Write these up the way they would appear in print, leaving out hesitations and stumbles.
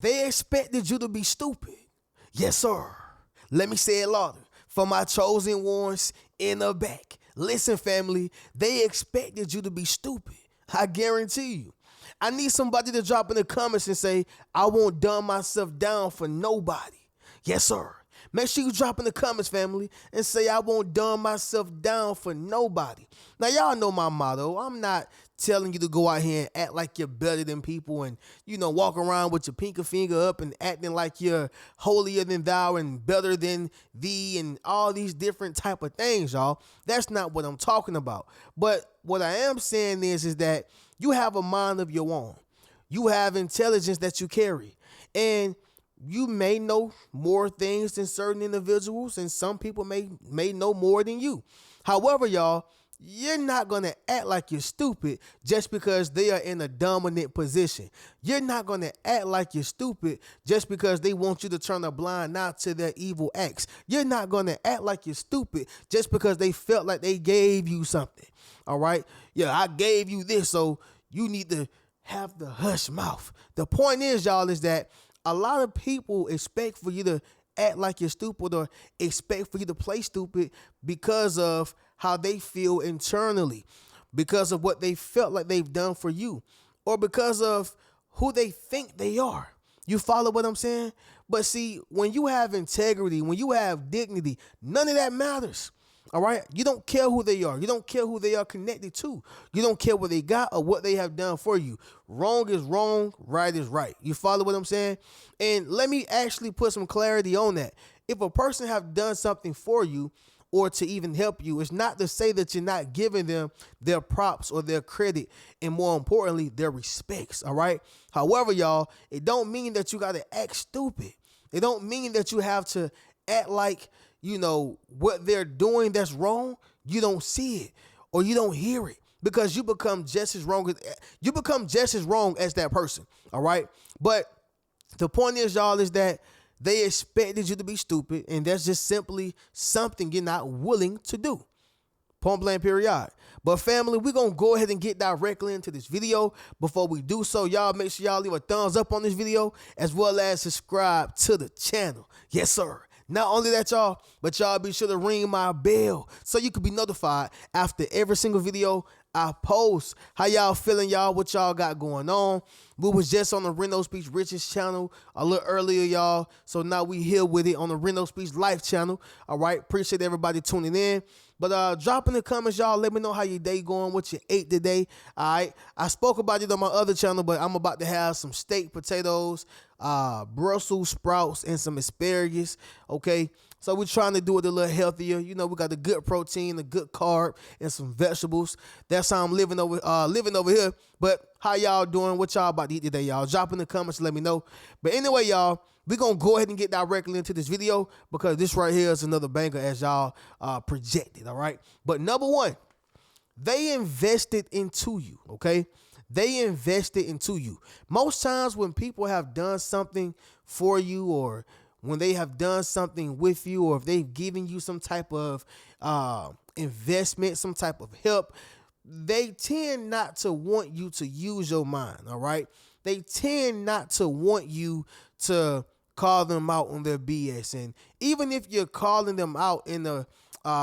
They expected you to be stupid. Yes, sir. Let me say it louder. For my chosen ones in the back. Listen, family, they expected you to be stupid. I guarantee you. I need somebody to drop in the comments and say, I won't dumb myself down for nobody. Yes, sir. Make sure you drop in the comments, family, and say, I won't dumb myself down for nobody. Now, y'all know my motto. I'm not telling you to go out here and act like you're better than people and, walk around with your pinky finger up and acting like you're holier than thou and better than thee and all these different type of things, y'all. That's not what I'm talking about. But what I am saying is that you have a mind of your own. You have intelligence that you carry. And you may know more things than certain individuals, and some people may know more than you. However, y'all, you're not going to act like you're stupid just because they are in a dominant position. You're not going to act like you're stupid just because they want you to turn a blind eye to their evil acts. You're not going to act like you're stupid just because they felt like they gave you something. All right? Yeah, I gave you this, so you need to have the hush mouth. The point is, y'all, is that a lot of people expect for you to act like you're stupid or expect for you to play stupid because of how they feel internally, because of what they felt like they've done for you, or because of who they think they are. You follow what I'm saying? But see, when you have integrity, when you have dignity, none of that matters. All right. You don't care who they are. You don't care who they are connected to. You don't care what they got or what they have done for you. Wrong is wrong. Right is right. You follow what I'm saying? And let me actually put some clarity on that. If a person have done something for you or to even help you, it's not to say that you're not giving them their props or their credit and, more importantly, their respects. All right. However, y'all, it don't mean that you got to act stupid. It don't mean that you have to act like, what they're doing that's wrong, you don't see it or you don't hear it because you become just as wrong as that person. All right. But the point is, y'all, is that they expected you to be stupid, and that's just simply something you're not willing to do. Point blank period. But family, we're going to go ahead and get directly into this video. Before we do so, y'all make sure y'all leave a thumbs up on this video as well as subscribe to the channel. Yes, sir. Not only that, y'all, but y'all be sure to ring my bell so you can be notified after every single video I post. How y'all feeling, y'all? What y'all got going on? We was just on the Reno Speech Riches channel a little earlier, y'all. So now we here with it on the Reno Speech Life channel. All right. Appreciate everybody tuning in. But drop in the comments, y'all. Let me know how your day going, what you ate today. All right. I spoke about it on my other channel, but I'm about to have some steak potatoes, Brussels sprouts, and some asparagus. Okay. So we're trying to do it a little healthier. We got the good protein, the good carb, and some vegetables. That's how I'm living over here. But how y'all doing? What y'all about to eat today, y'all? Drop in the comments and let me know. But anyway, y'all, we're going to go ahead and get directly into this video because this right here is another banger as y'all projected, all right? But number one, they invested into you, okay? They invested into you. Most times when people have done something for you or when they have done something with you or if they've given you some type of investment, some type of help, they tend not to want you to use your mind, all right? They tend not to want you to call them out on their BS. And even if you're calling them out in a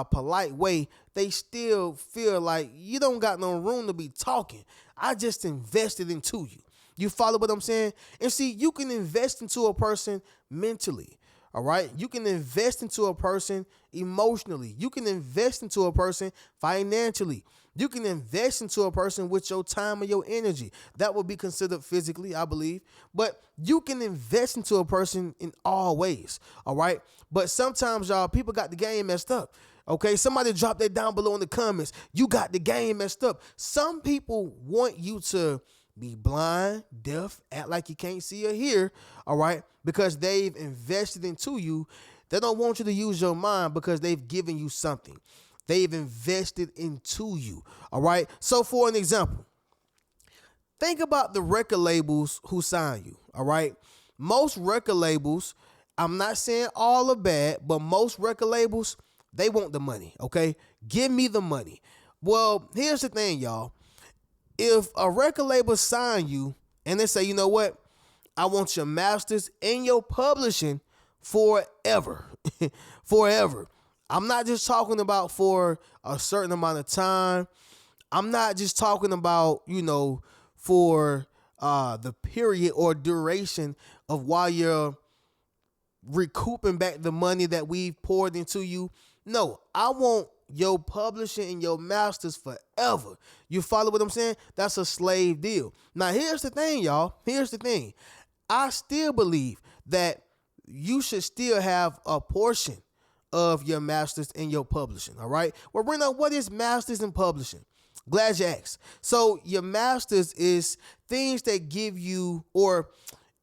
polite way, they still feel like you don't got no room to be talking. I just invested into you. You follow what I'm saying? And see, you can invest into a person mentally. All right. You can invest into a person emotionally. You can invest into a person financially. You can invest into a person with your time and your energy. That would be considered physically, I believe. But you can invest into a person in all ways. All right. But sometimes, y'all, people got the game messed up. Okay. Somebody drop that down below in the comments. You got the game messed up. Some people want you to be blind, deaf, act like you can't see or hear, all right, because they've invested into you. They don't want you to use your mind because they've given you something. They've invested into you, all right? So for an example, think about the record labels who sign you, all right? Most record labels, I'm not saying all are bad, but most record labels, they want the money, okay? Give me the money. Well, here's the thing, y'all. If a record label sign you and they say, you know what, I want your masters and your publishing forever. Forever. I'm not just talking about for a certain amount of time. I'm not just talking about, for the period or duration of while you're recouping back the money that we've poured into you. No, I want your publishing and your masters forever. You follow what I'm saying? That's a slave deal. Now, here's the thing, y'all. Here's the thing. I still believe that you should still have a portion of your masters and your publishing. All right. Well, Reno, what is masters and publishing? Glad you asked. So your masters is things that give you, or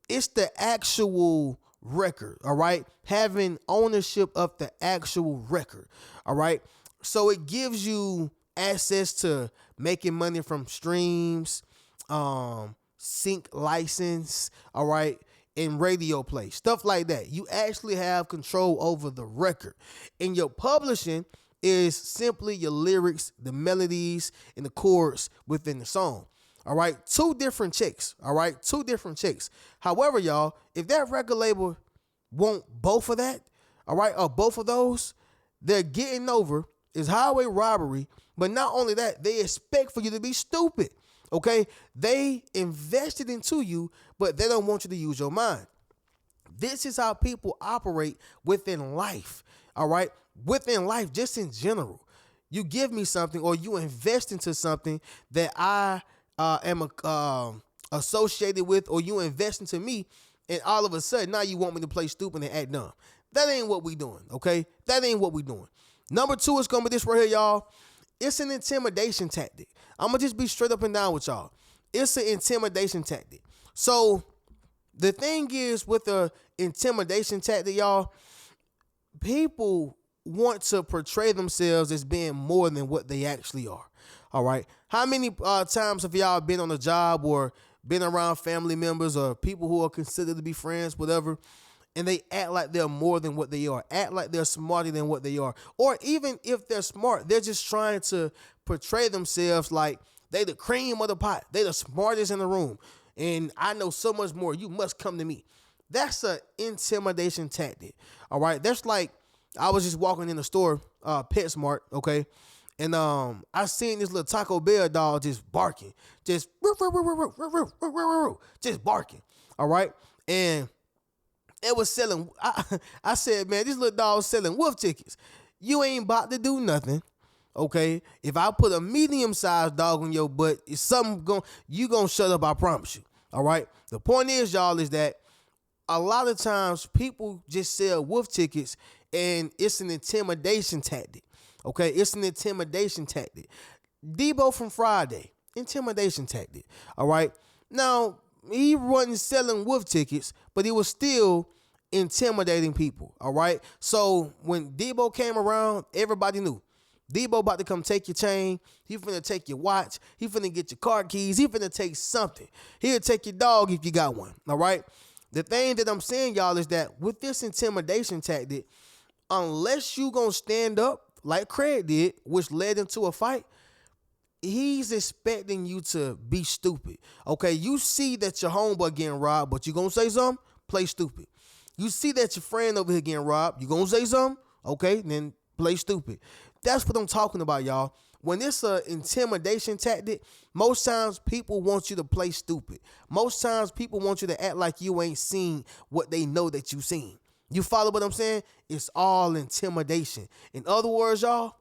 it's the actual record. All right. Having ownership of the actual record. All right. So it gives you access to making money from streams, sync license, all right, and radio play, stuff like that. You actually have control over the record. And your publishing is simply your lyrics, the melodies, and the chords within the song. All right, two different checks. All right, two different checks. However, y'all, if that record label want both of that, all right, or both of those, they're getting over is highway robbery. But not only that, they expect for you to be stupid. Okay, they invested into you, but they don't want you to use your mind. This is how people operate within life. All right, within life, just in general. You give me something, or you invest into something that I am associated with, or you invest into me, and all of a sudden now you want me to play stupid and act dumb. That ain't what we doing. Okay, that ain't what we doing. Number two is gonna be this right here, y'all. It's an intimidation tactic. I'm going to just be straight up and down with y'all. It's an intimidation tactic. So the thing is with the intimidation tactic, y'all, people want to portray themselves as being more than what they actually are. All right. How many times have y'all been on a job or been around family members or people who are considered to be friends, whatever, and they act like they're more than what they are, act like they're smarter than what they are. Or even if they're smart, they're just trying to portray themselves like they the cream of the pot. They the smartest in the room. And I know so much more. You must come to me. That's an intimidation tactic. All right. That's like, I was just walking in the store, PetSmart, okay? And I seen this little Taco Bell dog just barking. Just barking. All right. And it was selling. I said, man, this little dog selling wolf tickets. You ain't about to do nothing, okay? If I put a medium-sized dog on your butt, it's something you gonna shut up, I promise you, all right? The point is, y'all, is that a lot of times people just sell wolf tickets, and it's an intimidation tactic, okay? It's an intimidation tactic. Debo from Friday, intimidation tactic, all right? Now, he wasn't selling wolf tickets, but he was still intimidating people, all right? So when Debo came around, everybody knew. Debo about to come take your chain. He finna take your watch. He finna get your car keys. He finna take something. He'll take your dog if you got one, all right? The thing that I'm saying, y'all, is that with this intimidation tactic, unless you gonna stand up like Craig did, which led into a fight, he's expecting you to be stupid. Okay, you see that your homeboy getting robbed, but you gonna say something? Play stupid. You see that your friend over here getting robbed, you gonna say something? Okay, then play stupid. That's what I'm talking about, y'all. When it's an intimidation tactic, most times people want you to play stupid. Most times people want you to act like you ain't seen what they know that you seen. You follow what I'm saying? It's all intimidation. In other words, y'all,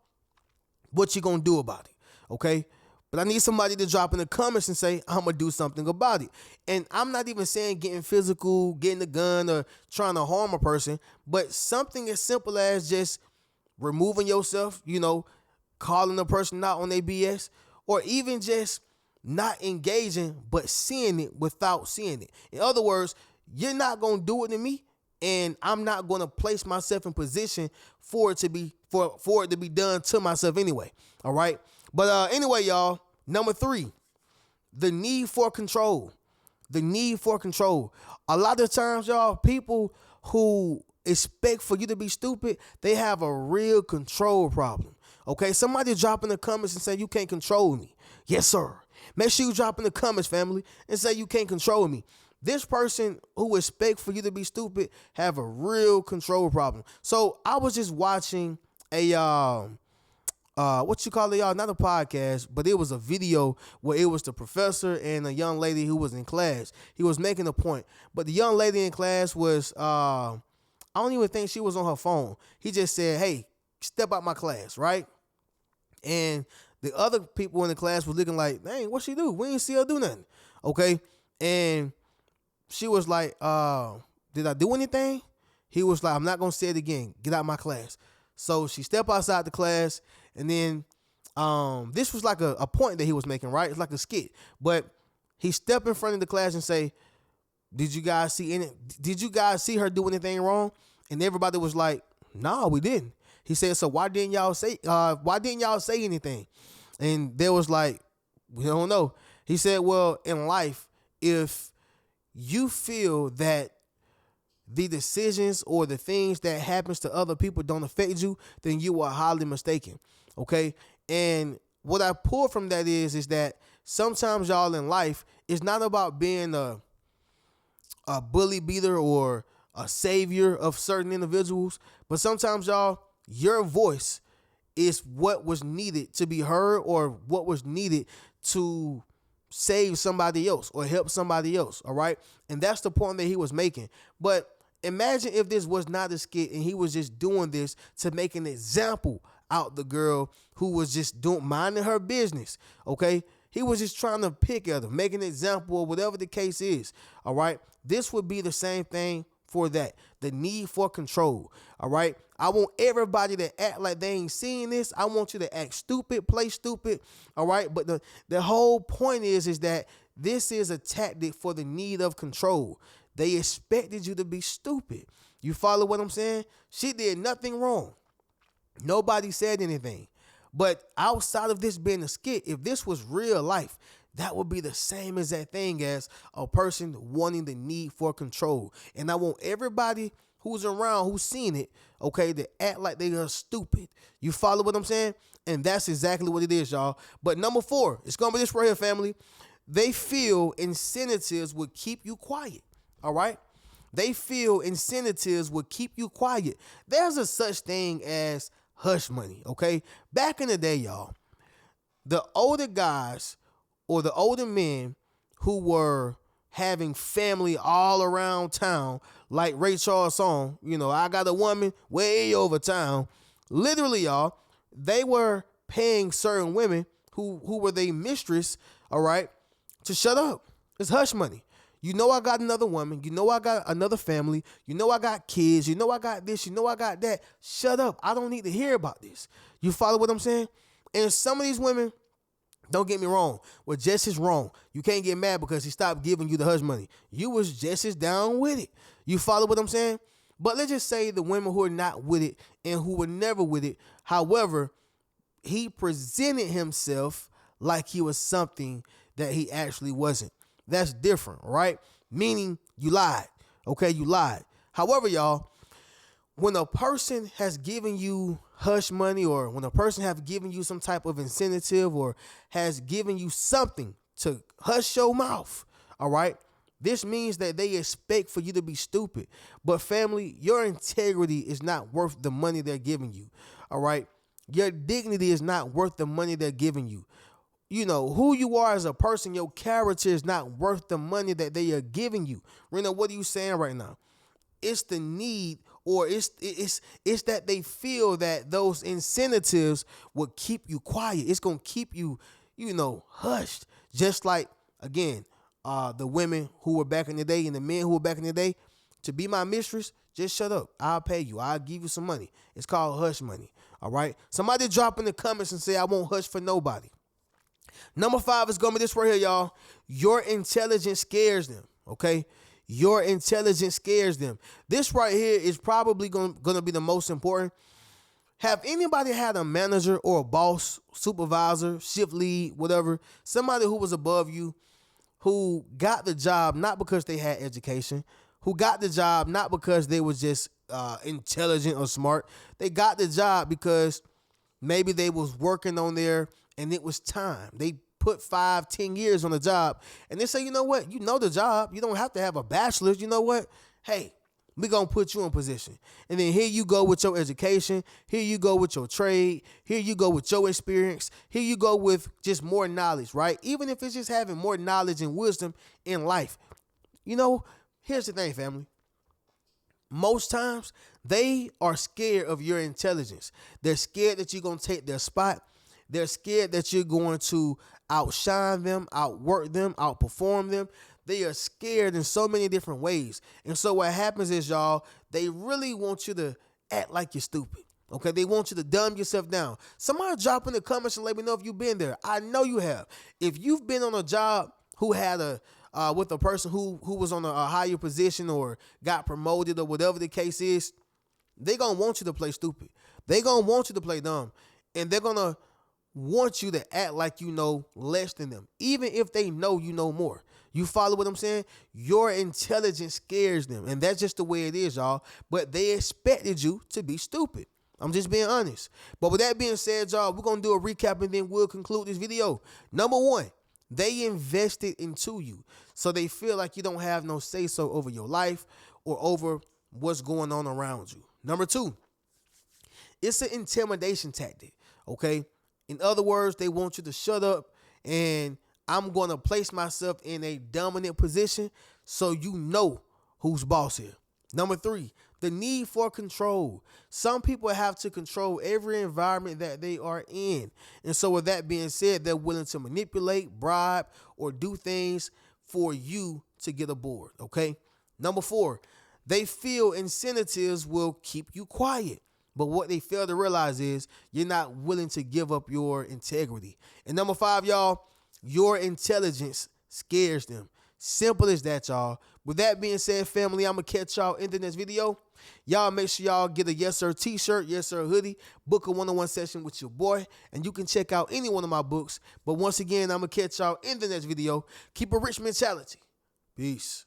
what you gonna do about it? Okay? But I need somebody to drop in the comments and say, I'm going to do something about it. And I'm not even saying getting physical, getting a gun, or trying to harm a person, but something as simple as just removing yourself, calling the person out on their BS, or even just not engaging, but seeing it without seeing it. In other words, you're not going to do it to me, and I'm not going to place myself in position for it to be done to myself anyway. All right. But anyway, y'all, number 3, the need for control. The need for control. A lot of times, y'all, people who expect for you to be stupid, they have a real control problem. Okay, somebody drop in the comments and say you can't control me. Yes, sir. Make sure you drop in the comments, family, and say you can't control me. This person who expect for you to be stupid have a real control problem. So I was just watching a what you call it, y'all? Not a podcast, but it was a video where it was the professor and a young lady who was in class. He was making a point, but the young lady in class was I don't even think she was on her phone. He just said, "Hey, step out my class," right? And the other people in the class were looking like, "Dang, what she do? We ain't see her do nothing." Okay, and she was like, "Did I do anything?" He was like, "I'm not gonna say it again. Get out my class." So she stepped outside the class, and then this was like a point that he was making, right? It's like a skit, but he stepped in front of the class and say, "Did you guys see any? Did you guys see her do anything wrong?" And everybody was like, "No, we didn't." He said, "So why didn't y'all say? Why didn't y'all say anything?" And there was like, "We don't know." He said, "Well, in life, if you feel that the decisions or the things that happens to other people don't affect you, then you are highly mistaken." Okay. And what I pull from that is that sometimes, y'all, in life, it's not about being a bully beater or a savior of certain individuals, but sometimes, y'all, your voice is what was needed to be heard or what was needed to save somebody else or help somebody else. All right. And that's the point that he was making. But imagine if this was not a skit and he was just doing this to make an example out the girl who was just minding her business. Okay. He was just trying to pick at her, make an example or whatever the case is. All right. This would be the same thing for that. The need for control. All right. I want everybody to act like they ain't seeing this. I want you to act stupid, play stupid. All right. But the whole point is that this is a tactic for the need of control. They expected you to be stupid. You follow what I'm saying? She did nothing wrong. Nobody said anything. But outside of this being a skit, if this was real life, that would be the same exact thing as a person wanting the need for control. And I want everybody who's around, who's seen it, okay, to act like they are stupid. You follow what I'm saying? And that's exactly what it is, y'all. But number 4, it's going to be this right here, family. They feel incentives would keep you quiet. All right? They feel incentives would keep you quiet. There's a such thing as hush money, okay? Back in the day, y'all, the older guys or the older men who were having family all around town, like Ray Charles' song, I got a woman way over town. Literally, y'all, they were paying certain women who were their mistress, all right, to shut up. It's hush money. I got another woman. I got another family. I got kids. I got this. I got that. Shut up. I don't need to hear about this. You follow what I'm saying? And some of these women, don't get me wrong, were just as wrong. You can't get mad because he stopped giving you the hush money. You was just as down with it. You follow what I'm saying? But let's just say the women who are not with it and who were never with it, however, he presented himself like he was something that he actually wasn't. That's different, right? Meaning you lied. Okay, you lied. However, y'all, when a person has given you hush money or when a person have given you some type of incentive or has given you something to hush your mouth, all right, this means that they expect for you to be stupid. But family, your integrity is not worth the money they're giving you, all right? Your dignity is not worth the money they're giving you. Who you are as a person, your character is not worth the money that they are giving you. Rena, what are you saying right now? It's the need, or it's that they feel that those incentives will keep you quiet. It's going to keep you, hushed. Just like, again, the women who were back in the day and the men who were back in the day, to be my mistress, just shut up. I'll pay you. I'll give you some money. It's called hush money. All right. Somebody drop in the comments and say, I won't hush for nobody. Number 5 is going to be this right here, y'all. Your intelligence scares them, okay? Your intelligence scares them. This right here is probably going to be the most important. Have anybody had a manager or a boss, supervisor, shift lead, whatever, somebody who was above you, who got the job not because they had education, who got the job not because they was just intelligent or smart. They got the job because maybe they was working on there and it was time. They put 5, 10 years on the job, and they say, you know what, you know the job. You don't have to have a bachelor's. You know what? Hey, we gonna put you in position. And then here you go with your education. Here you go with your trade. Here you go with your experience. Here you go with just more knowledge, right? Even if it's just having more knowledge and wisdom in life. You know, here's the thing, family. Most times, they are scared of your intelligence. They're scared that you're going to take their spot. They're scared that you're going to outshine them, outwork them, outperform them. They are scared in so many different ways. And so what happens is, y'all, they really want you to act like you're stupid. Okay, they want you to dumb yourself down. Somebody drop in the comments and let me know if you've been there. I know you have. If you've been on a job who had with a person who was on a higher position or got promoted or whatever the case is, they gonna want you to play stupid. They gonna want you to play dumb, and they're gonna want you to act like you know less than them, even if they know you know more. You follow what I'm saying? Your intelligence scares them, and that's just the way it is, y'all. But they expected you to be stupid. I'm just being honest. But with that being said, y'all, we're going to do a recap and then we'll conclude this video. Number one, they invested into you. So they feel like you don't have no say-so over your life or over what's going on around you. Number two, it's an intimidation tactic, okay? In other words, they want you to shut up, and I'm going to place myself in a dominant position so you know who's boss here. Number three, the need for control. Some people have to control every environment that they are in. And so with that being said, they're willing to manipulate, bribe, or do things for you to get aboard, okay? Number four, they feel incentives will keep you quiet. But what they fail to realize is you're not willing to give up your integrity. And number five, y'all, your intelligence scares them. Simple as that, y'all. With that being said, family, I'm going to catch y'all in the next video. Y'all make sure y'all get a Yes Sir t-shirt, Yes Sir hoodie, book a one-on-one session with your boy, and you can check out any one of my books. But once again, I'm going to catch y'all in the next video. Keep a rich mentality. Peace.